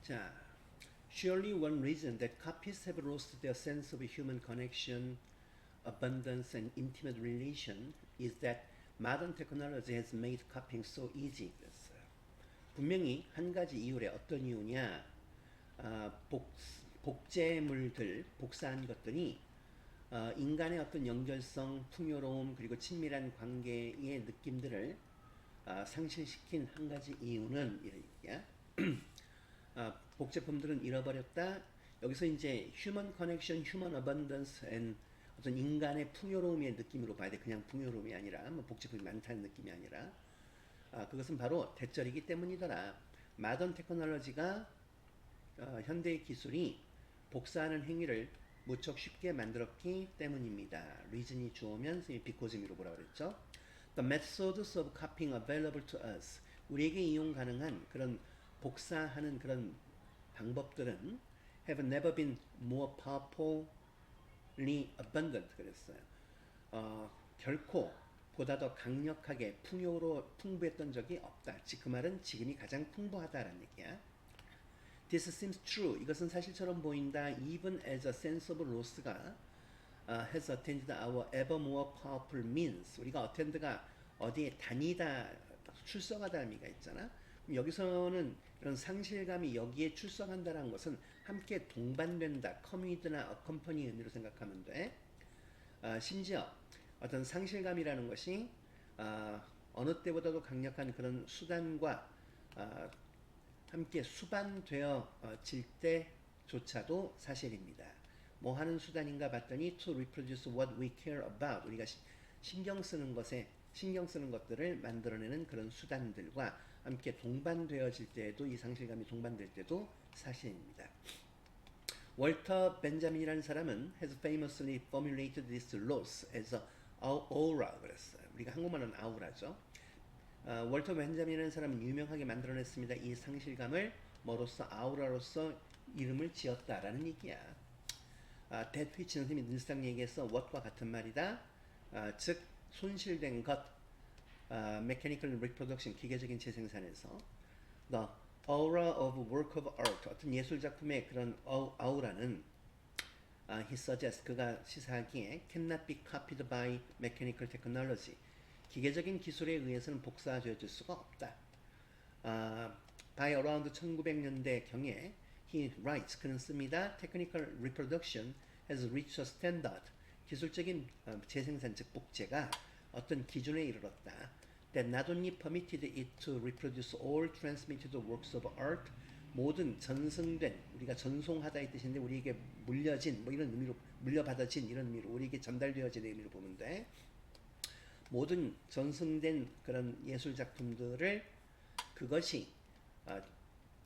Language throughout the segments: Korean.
자, surely one reason that copies have lost their sense of human connection, abundance, and intimate relation is that modern technology has made copying so easy. 그랬어요. 분명히 한 가지 이유래. 어떤 이유냐? 복제물들, 복사한 것들이 인간의 어떤 연결성, 풍요로움, 그리고 친밀한 관계의 느낌들을 상실시킨 한 가지 이유는 이런 얘기야. 복제품들은 잃어버렸다. 여기서 이제 human connection, human abundance, and 어떤 인간의 풍요로움의 느낌으로 봐야 돼. 그냥 풍요로움이 아니라 뭐 복제품이 많다는 느낌이 아니라 그것은 바로 대절이기 때문이더라. 마던 테크놀로지가 현대의 기술이 복사하는 행위를 무척 쉽게 만들었기 때문입니다. reason이 주어면 선생님이 because로 뭐라 그랬죠? The methods of copying available to us. 우리에게 이용 가능한 그런 복사하는 그런 방법들은 have never been more powerfully abundant 그랬어요. 결코 보다 더 강력하게 풍부했던 적이 없다. 그 말은 지금이 가장 풍부하다라는 얘기야. This seems true. 이것은 사실처럼 보인다. Even as a sense of loss가 has attended our ever more powerful means. 우리가 attend가 어디에 다니다, 출석하다 의미가 있잖아. 여기서는 이런 상실감이 여기에 출석한다는 것은 함께 동반된다. commit나 accompany 의미로 생각하면 돼. 심지어 어떤 상실감이라는 것이 어느 때보다도 강력한 그런 수단과 함께 수반되어질 때조차도 사실입니다. 뭐 하는 수단인가 봤더니 to reproduce what we care about. 우리가 신경 쓰는 것들을 만들어내는 그런 수단들과 함께 동반되어질 때에도 이 상실감이 동반될 때도 사실입니다. 월터 벤자민이라는 사람은 has famously formulated this loss as a aura 그랬어요. 우리가 한국말로는 아우라죠. 월터 벤자민이라는 사람은 유명하게 만들어냈습니다. 이 상실감을 뭐로써 아우라로서 이름을 지었다라는 얘기야. that which 선생님이 늘상 얘기해서 what과 같은 말이다. 즉 손실된 것, mechanical reproduction 기계적인 재생산에서 the aura of work of art 어떤 예술 작품의 그런 아우라는 he suggests 그가 시사하기에 cannot be copied by mechanical technology 기계적인 기술에 의해서는 복사되어질 수가 없다. By around 1900년대 경에 he writes 그는 씁니다. Technical reproduction has reached a standard. 기술적인 재생산 즉 복제가 어떤 기준에 이르렀다. That not only permitted it to reproduce all transmitted works of art 모든 전승된 우리가 전송하다 이 뜻인데 우리에게 물려진 뭐 이런 의미로 물려받아진 이런 의미로 우리에게 전달되어진 의미로 보면 돼. 모든 전승된 그런 예술 작품들을 그것이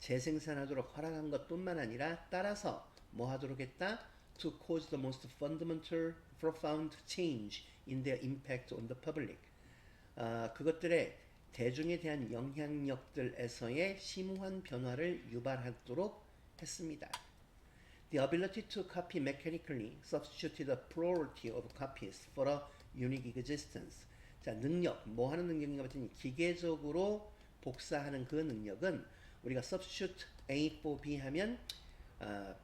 재생산하도록 허락한 것뿐만 아니라 따라서 뭐 하도록 했다? To cause the most fundamental, profound change in their impact on the public. 그것들의 대중에 대한 영향력들에서의 심오한 변화를 유발하도록 했습니다. The ability to copy mechanically substituted the plurality of copies for a unique existence. 자, 능력, 뭐 하는 능력인가 봤더니 기계적으로 복사하는 그 능력은 우리가 substitute A for B 하면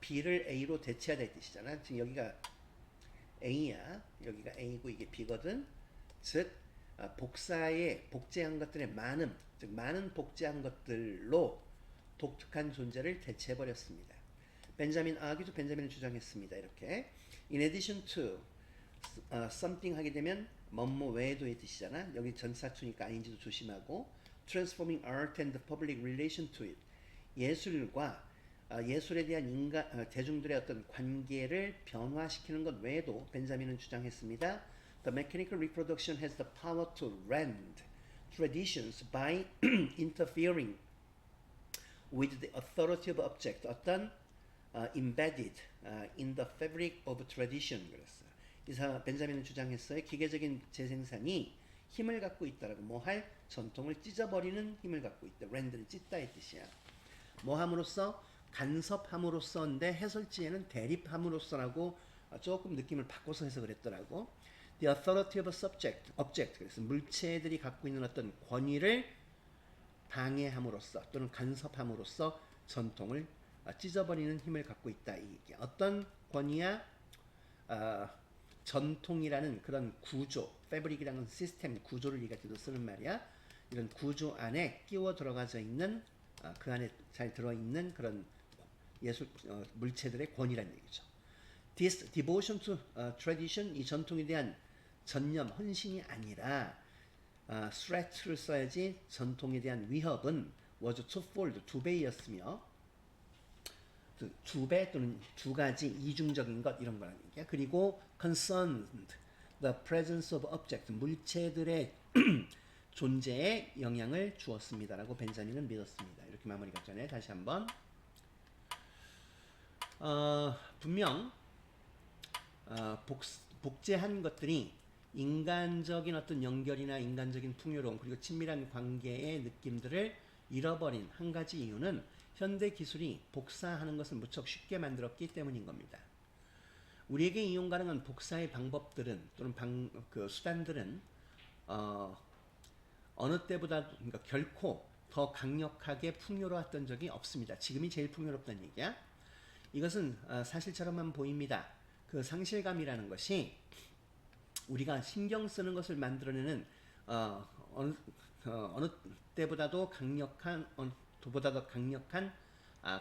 B를 A로 대체하다 이 뜻이잖아. 지금 여기가 A야. 여기가 A고 이게 B거든. 즉 복제한 것들의 많은 복제한 것들로 독특한 존재를 대체해버렸습니다. 아기도 벤자민을 주장했습니다. 이렇게 in addition to something 하게 되면 뭐뭐 외에도의 뜻이잖아. 여기 전사투니까 아닌지도 조심하고 transforming art and public relation to it 예술과 예술에 대한 대중들의 어떤 관계를 변화시키는 것 외에도 벤자민은 주장했습니다. The mechanical reproduction has the power to rend traditions by interfering with the authority of object. 어떤 embedded in the fabric of tradition 그랬어요. 이사 벤자민은 주장했어요. 기계적인 재생산이 힘을 갖고 있다라고 뭐할 전통을 찢어버리는 힘을 갖고 있다. rend는 찢다의 뜻이야. 뭐함으로써 간섭함으로써인데 해설지에는 대립함으로써라고 조금 느낌을 바꿔서 해석을 했더라고. The authority of a object 그래서 물체들이 갖고 있는 어떤 권위를 방해함으로써 또는 간섭함으로써 전통을 찢어버리는 힘을 갖고 있다. 이게 어떤 권위야? 어, 전통이라는 그런 구조, 패브릭이라는 시스템 구조를 이가지고 쓰는 말이야. 이런 구조 안에 끼워 들어가져 있는 그 안에 잘 들어있는 그런 예술 물체들의 권위라는 얘기죠. This devotion to tradition, 이 전통에 대한 전념, 헌신이 아니라 threat를 써야지. 전통에 대한 위협은 was twofold, 두 배였으며 두 배 또는 두 가지 이중적인 것 이런 거라는 얘기야. 그리고 concerned the presence of object, 물체들의 존재에 영향을 주었습니다라고 벤자민은 믿었습니다. 이렇게 마무리가 전에 다시 한번 분명 복제한 것들이 인간적인 어떤 연결이나 인간적인 풍요로움 그리고 친밀한 관계의 느낌들을 잃어버린 한 가지 이유는 현대 기술이 복사하는 것을 무척 쉽게 만들었기 때문인 겁니다. 우리에게 이용 가능한 복사의 방법들은 또는 수단들은 어느 때보다 그러니까 결코 더 강력하게 풍요로웠던 적이 없습니다. 지금이 제일 풍요롭다는 얘기야. 이것은 사실처럼만 보입니다. 그 상실감이라는 것이 우리가 신경 쓰는 것을 만들어내는 어느 때보다도 강력한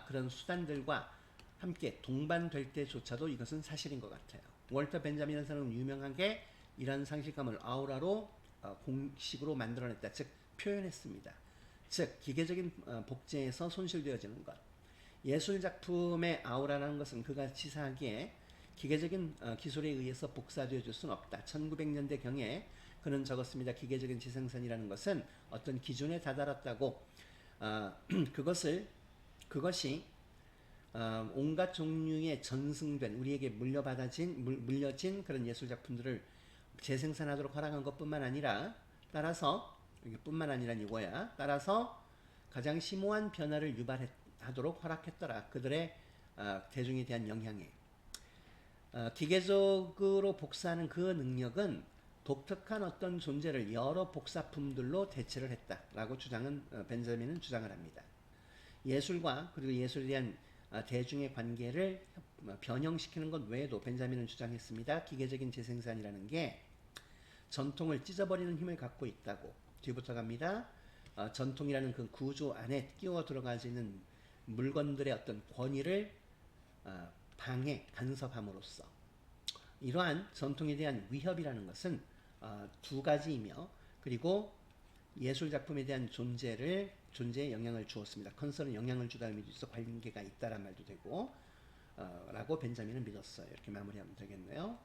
그런 수단들과 함께 동반될 때조차도 이것은 사실인 것 같아요. 월터 벤자민이라는 사람은 유명하게 이런 상실감을 아우라로 공식으로 만들어냈다. 즉 표현했습니다. 즉 기계적인 복제에서 손실되어지는 것. 예술작품의 아우라라는 것은 그가 치사하기에 기계적인 기술에 의해서 복사되어 줄 수는 없다. 1900년대경에 그는 적었습니다. 기계적인 재생산이라는 것은 어떤 기준에 다다랐다고 그것이 온갖 종류의 전승된 우리에게 물려진 그런 예술작품들을 재생산하도록 허락한 것뿐만 아니라 따라서 가장 심오한 변화를 유발하도록 허락했더라. 그들의 대중에 대한 영향에 기계적으로 복사하는 그 능력은 독특한 어떤 존재를 여러 복사품들로 대체를 했다라고 벤자민은 주장을 합니다. 예술과 그리고 예술에 대한 대중의 관계를 변형시키는 것 외에도 벤자민은 주장했습니다. 기계적인 재생산이라는 게 전통을 찢어버리는 힘을 갖고 있다고. 뒤부터 갑니다. 전통이라는 그 구조 안에 끼워 들어가져 있는 물건들의 어떤 권위를 간섭함으로써 이러한 전통에 대한 위협이라는 것은 두 가지이며 그리고 예술작품에 대한 존재에 영향을 주었습니다. 컨설은 영향을 주다 의미도 있어 관계가 있다란 말도 되고 라고 벤자민은 믿었어요. 이렇게 마무리하면 되겠네요.